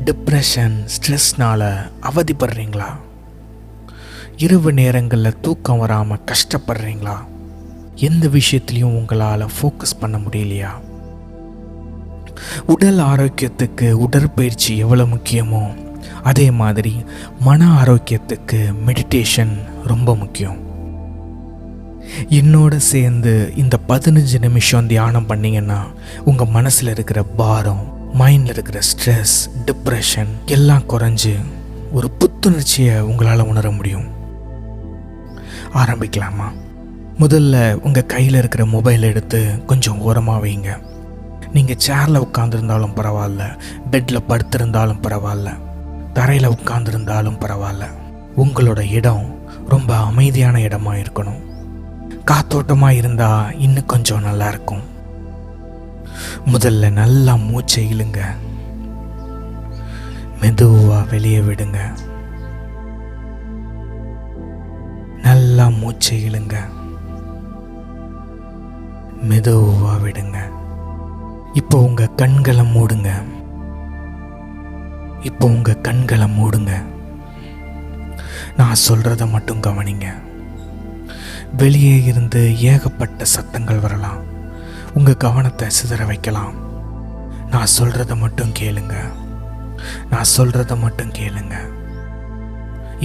Depression, ஸ்ட்ரெஸ்னால் அவதிப்படுறீங்களா? இரவு நேரங்களில் தூக்கம் வராமல் கஷ்டப்படுறீங்களா? எந்த விஷயத்துலையும் உங்களால் ஃபோக்கஸ் பண்ண முடியலையா? உடல் ஆரோக்கியத்துக்கு உடற்பயிற்சி எவ்வளோ முக்கியமோ அதே மாதிரி மன ஆரோக்கியத்துக்கு மெடிடேஷன் ரொம்ப முக்கியம். என்னோட சேர்ந்து இந்த 15 நிமிஷம் தியானம் பண்ணிங்கன்னா உங்கள் மனசில் இருக்கிற பாரம், மைண்டில் இருக்கிற ஸ்ட்ரெஸ், டிப்ரெஷன் எல்லாம் குறைஞ்சு ஒரு புத்துணர்ச்சியை உங்களால் உணர முடியும். ஆரம்பிக்கலாமா? முதல்ல உங்கள் கையில் இருக்கிற மொபைல் எடுத்து கொஞ்சம் ஓரமாக வைங்க. நீங்கள் சேரில் உட்காந்துருந்தாலும் பரவாயில்ல, பெட்டில் படுத்திருந்தாலும் பரவாயில்ல, தரையில் உட்காந்துருந்தாலும் பரவாயில்ல. உங்களோட இடம் ரொம்ப அமைதியான இடமா இருக்கணும். காத்தோட்டமாக இருந்தால் இன்னும் கொஞ்சம் நல்லா இருக்கும். முதல்ல நல்லா மூச்சை இழுங்க, மெதுவாக வெளியே விடுங்க. நல்லா மூச்சை இழுங்க, மெதுவாக விடுங்க. இப்போ உங்கள் கண்களை மூடுங்க. நான் சொல்கிறத மட்டும் கவனிங்க. வெளியே இருந்து ஏகப்பட்ட சத்தங்கள் வரலாம், உங்கள் கவனத்தை சிதற வைக்கலாம். நான் சொல்கிறத மட்டும் கேளுங்க.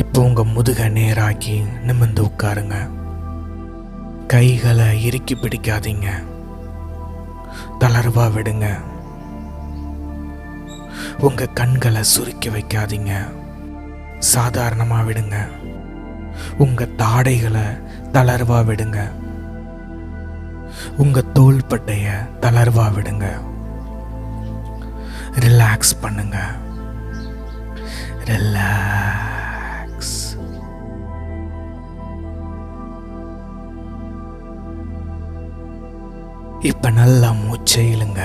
இப்போ உங்கள் முதுகை நேராக்கி நிமிர்ந்து உட்காருங்க. கைகளை இறுக்கி பிடிக்காதீங்க, தளர்வா விடுங்க. உங்கள் கண்களை சுருக்கி வைக்காதீங்க, சாதாரணமாக விடுங்க. உங்கள் தாடைகளை தளர்வா விடுங்க. உங்கள் தோள்பட்டையை தளர்வா விடுங்க. ரிலாக்ஸ் பண்ணுங்க. ரிலாக்ஸ். இப்ப நல்லா மூச்சை இழுங்க,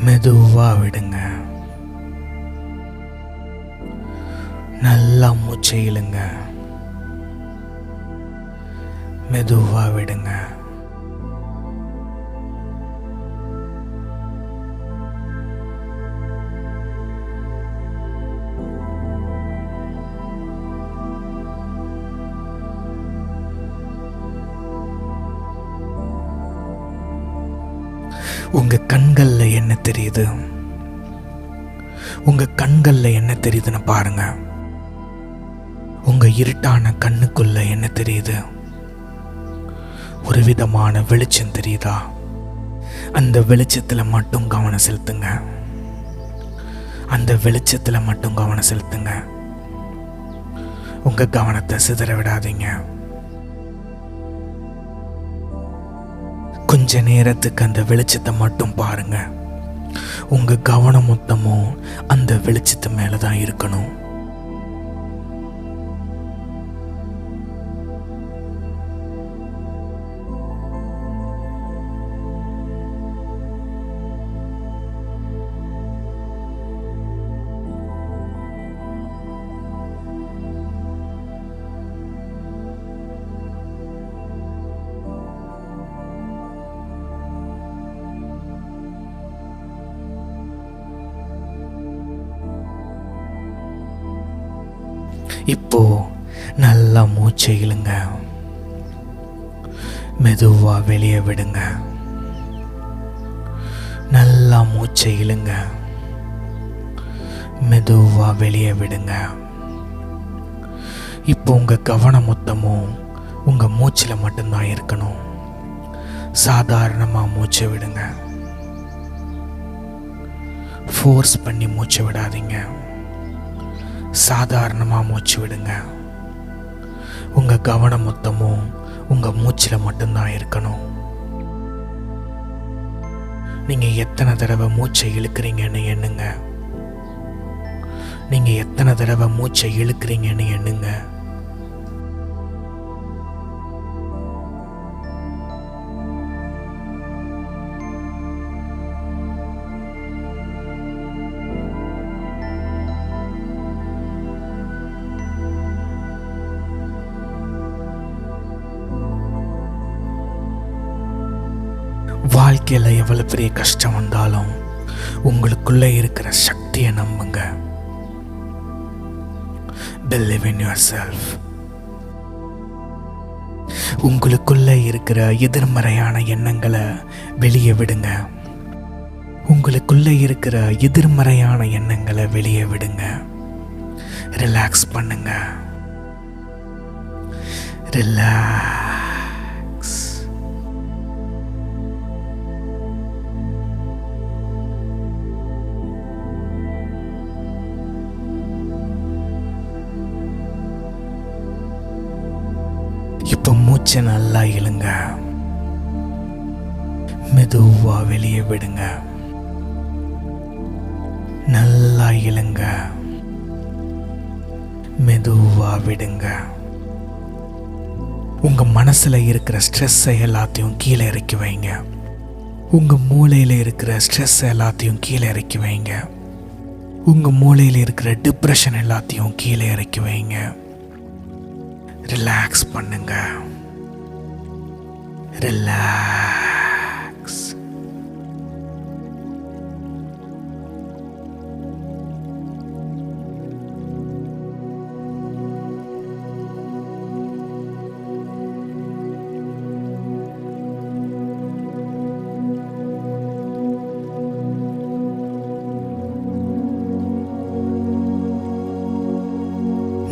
மெதுவா விடுங்க. நல்லா மூச்சை இழுங்க, மெதுவா விடுங்க. உங்க கண்கள்ல என்ன தெரியுது? தெரியுதுன்னு பாருங்க. உங்க இருட்டான கண்ணுக்குள்ள என்ன தெரியுது? ஒரு விதமான வெளிச்சம் தெரியுதா? அந்த வெளிச்சத்துல மட்டும் கவனம் செலுத்துங்க. உங்க கவனத்தை சிதற விடாதீங்க. கொஞ்ச நேரத்துக்கு அந்த வெளிச்சத்தை மட்டும் பாருங்க. உங்க கவனம் மொத்தமும் அந்த வெளிச்சத்து மேலதான் இருக்கணும். இப்போ நல்லா மூச்சை இழுங்க, மெதுவா வெளியே விடுங்க. நல்லா மூச்சை இழுங்க, மெதுவா வெளியே விடுங்க. இப்போ உங்க கவனம் மொத்தமும் உங்க மூச்சுல மட்டும்தான் இருக்கணும். சாதாரணமா மூச்சை விடுங்க. ஃபோர்ஸ் பண்ணி மூச்சை விடாதீங்க. சாதாரணமாக மூச்சு விடுங்க. உங்கள் கவனம் மொத்தமும் உங்கள் மூச்சில் மட்டும்தான் இருக்கணும். நீங்கள் எத்தனை தடவை மூச்சை இழுக்கிறீங்கன்னு எண்ணுங்க. வாழ்க்கையில் எவ்வளோ பெரிய கஷ்டம் வந்தாலும் உங்களுக்குள்ள இருக்கிற சக்தியை நம்புங்க. Believe in yourself. உங்களுக்குள்ள இருக்கிற எதிர்மறையான எண்ணங்களை வெளியே விடுங்க. உங்களுக்குள்ள இருக்கிற எதிர்மறையான எண்ணங்களை வெளியே விடுங்க. ரிலாக்ஸ் பண்ணுங்க. ரிலாக்ஸ். இப்போ மூச்சை நல்லா இழுங்க. மெதுவா வெளியே விடுங்க. நல்லா இழுங்க. மெதுவா விடுங்க. உங்க மனசுல இருக்கிற ஸ்ட்ரெஸ்ஸை எல்லாத்தையும் கீழே இறக்கி வைங்க. உங்க மூளையில இருக்கிற ஸ்ட்ரெஸ் எல்லாத்தையும் கீழே இறக்கி வைங்க. உங்க மூளையில இருக்கிற டிப்ரெஷன் எல்லாத்தையும் கீழே இறக்கி வைங்க. ரிலாக்ஸ் பண்ணுங்க. ரிலாக்ஸ்.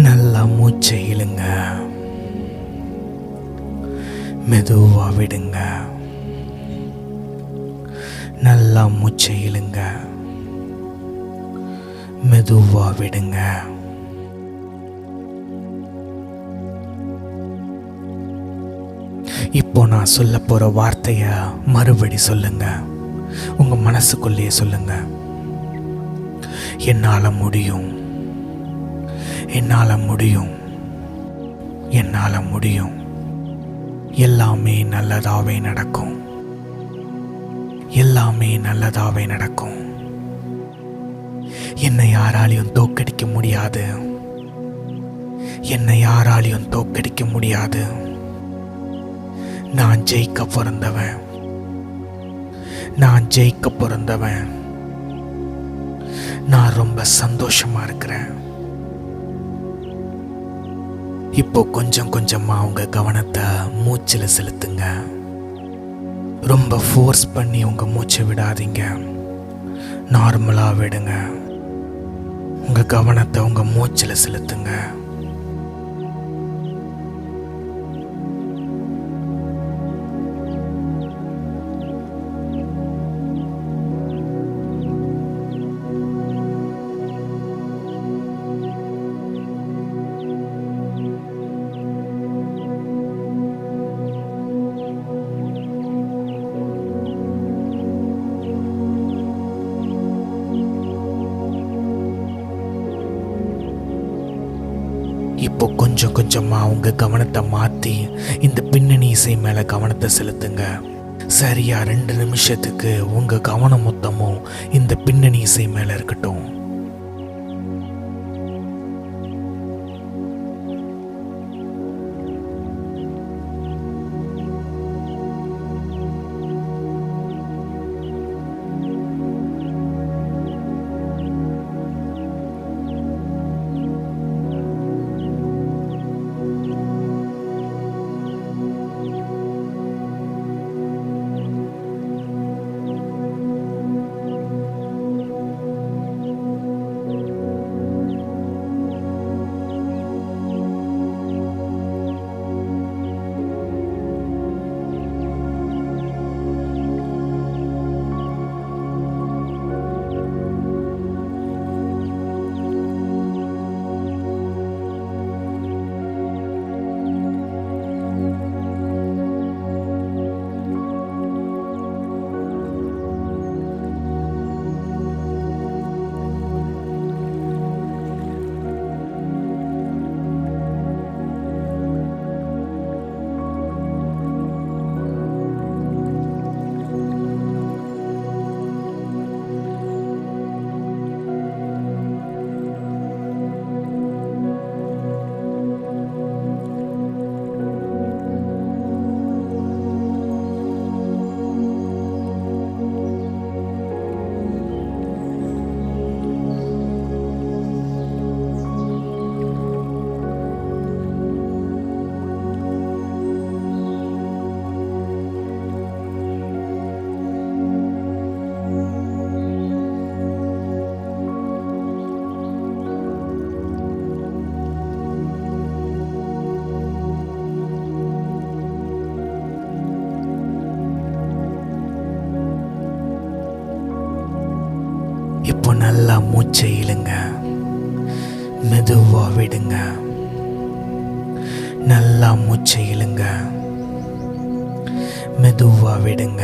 நல்லா மூச்சை இழுங்க. மெதுவா விடுங்க. நல்லா மூச்சை இழுங்க. மெதுவா விடுங்க. இப்போ நான் சொல்ல போற வார்த்தைய மறுபடி சொல்லுங்க. உங்க மனசுக்குள்ளேயே சொல்லுங்க. என்னால முடியும். என்னால முடியும். என்னால முடியும். எல்லாமே நல்லதாவே நடக்கும். எல்லாமே நல்லதாவே நடக்கும். என்னை யாராலையும் தோற்கடிக்க முடியாது. என்னை யாராலையும் தோற்கடிக்க முடியாது. நான் ஜெயிக்க பிறந்தவன். நான் ஜெயிக்க பிறந்தவன். நான் ரொம்ப சந்தோஷமா இருக்கிறேன். இப்போ கொஞ்சம் கொஞ்சமா உங்க கவனத்தை மூச்சில் செலுத்துங்க. ரொம்ப ஃபோர்ஸ் பண்ணி உங்க மூச்சை விடாதீங்க. நார்மலா விடுங்க. உங்க கவனத்தை உங்க மூச்சில் செலுத்துங்க. இப்போ கொஞ்சம் கொஞ்சமா உங்க கவனத்தை மாத்தி இந்த பின்னணி இசை மேல கவனத்தை செலுத்துங்க. சரியா 2 நிமிஷத்துக்கு உங்க கவனம் மொத்தமும் இந்த பின்னணி இசை மேல இருக்கட்டும். இப்போ நல்லா மூச்சை இழுங்க, மெதுவா விடுங்க. நல்லா மூச்சை இழுங்க, மெதுவா விடுங்க.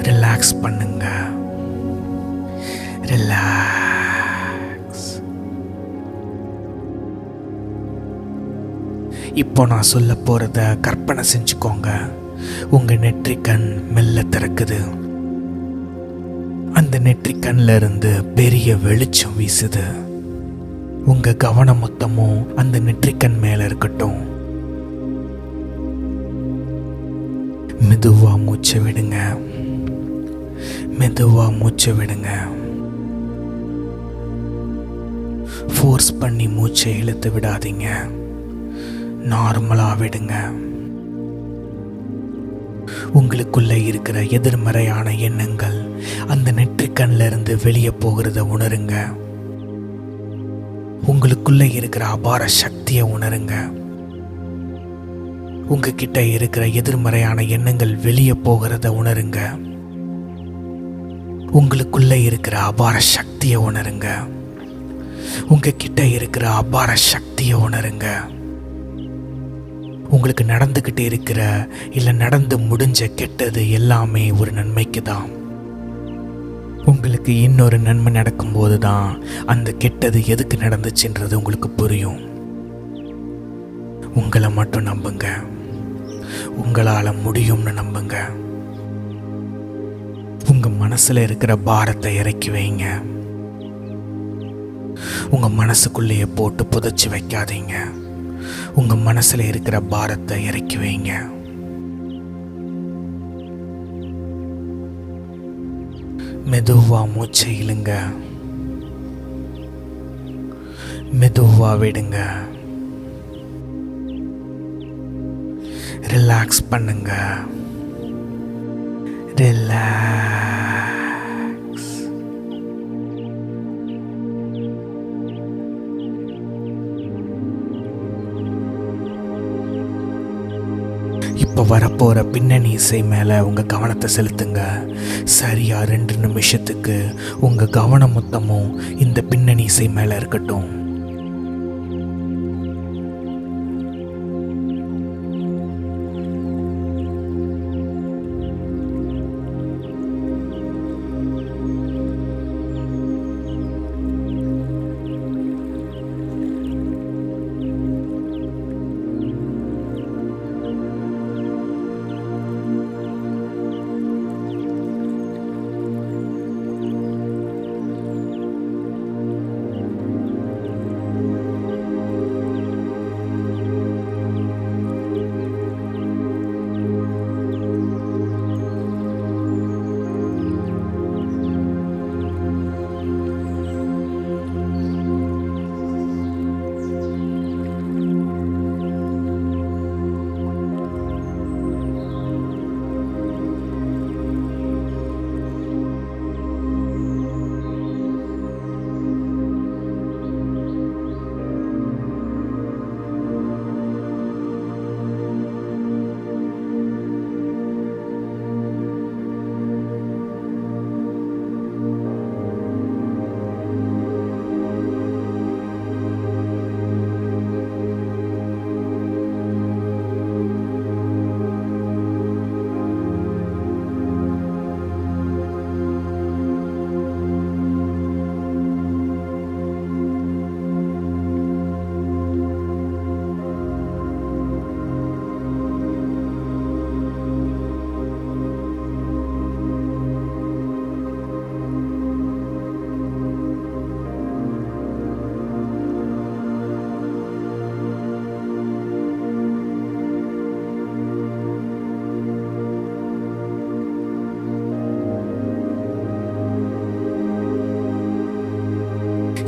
ரிலாக்ஸ் பண்ணுங்க. ரிலாக்ஸ். இப்போ நான் சொல்ல போறத கற்பனை செஞ்சுக்கோங்க. உங்க நெற்றிக்கண் மெல்ல திறக்குது. அந்த நெற்றிக்கண்ல இருந்து பெரிய வெளிச்சம் வீசுது. உங்க கவனம் மொத்தமும் அந்த நெற்றிக்கண் மேல இருக்கட்டும். மெதுவா மூச்சை விடுங்க, மெதுவா மூச்சை விடுங்க. ஃபோர்ஸ் பண்ணி மூச்சை இழுத்து விடாதீங்க, நார்மலா விடுங்க. உங்களுக்குள்ள இருக்கிற எதிர்மறையான எண்ணங்கள் அந்த நெற்றிக்கண்ல இருந்து வெளியே போகிறத உணருங்க. உங்களுக்குள்ள இருக்கிற அபார சக்தியை உணருங்க. உங்ககிட்ட இருக்கிற எதிர்மறையான எண்ணங்கள் வெளியே போகிறத உணருங்க. உங்களுக்குள்ள இருக்கிற அபார சக்தியை உணருங்க. உங்ககிட்ட இருக்கிற அபார சக்தியை உணருங்க. உங்களுக்கு நடந்துகிட்டு இருக்கிற இல்லை நடந்து முடிஞ்ச கெட்டது எல்லாமே ஒரு நன்மைக்கு தான். உங்களுக்கு இன்னொரு நன்மை நடக்கும்போது தான் அந்த கெட்டது எதுக்கு நடந்துச்சுன்றது உங்களுக்கு புரியும். உங்களை மட்டும் நம்புங்க. உங்களால முடியும்னு நம்புங்க. உங்க மனசுல இருக்கிற பாரத்தை இறக்கி வைங்க. உங்க மனசுக்குள்ளேயே போட்டு புதைச்சு வைக்காதீங்க. உங்க மனசுல இருக்கிற பாரத்தை இறக்கி வைங்க. மெதுவா மூச்சை இழுங்க, மெதுவா விடுங்க. ரிலாக்ஸ் பண்ணுங்க. ரிலாக்ஸ். இப்போ வரப்போற பின்னணி இசை மேல உங்க கவனத்தை செலுத்துங்க. சரியா 2 நிமிஷத்துக்கு உங்க கவனம் மொத்தமும் இந்த பின்னணி இசை மேல இருக்கட்டும்.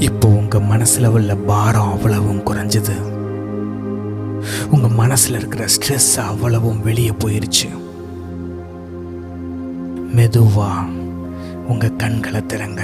இப்போ உங்க மனசுல உள்ள பாரம் அவ்வளவும் குறைஞ்சது. உங்க மனசுல இருக்கிற ஸ்ட்ரெஸ் அவ்வளவும் வெளியே போயிருச்சு. மெதுவா உங்க கண்களை திறங்க.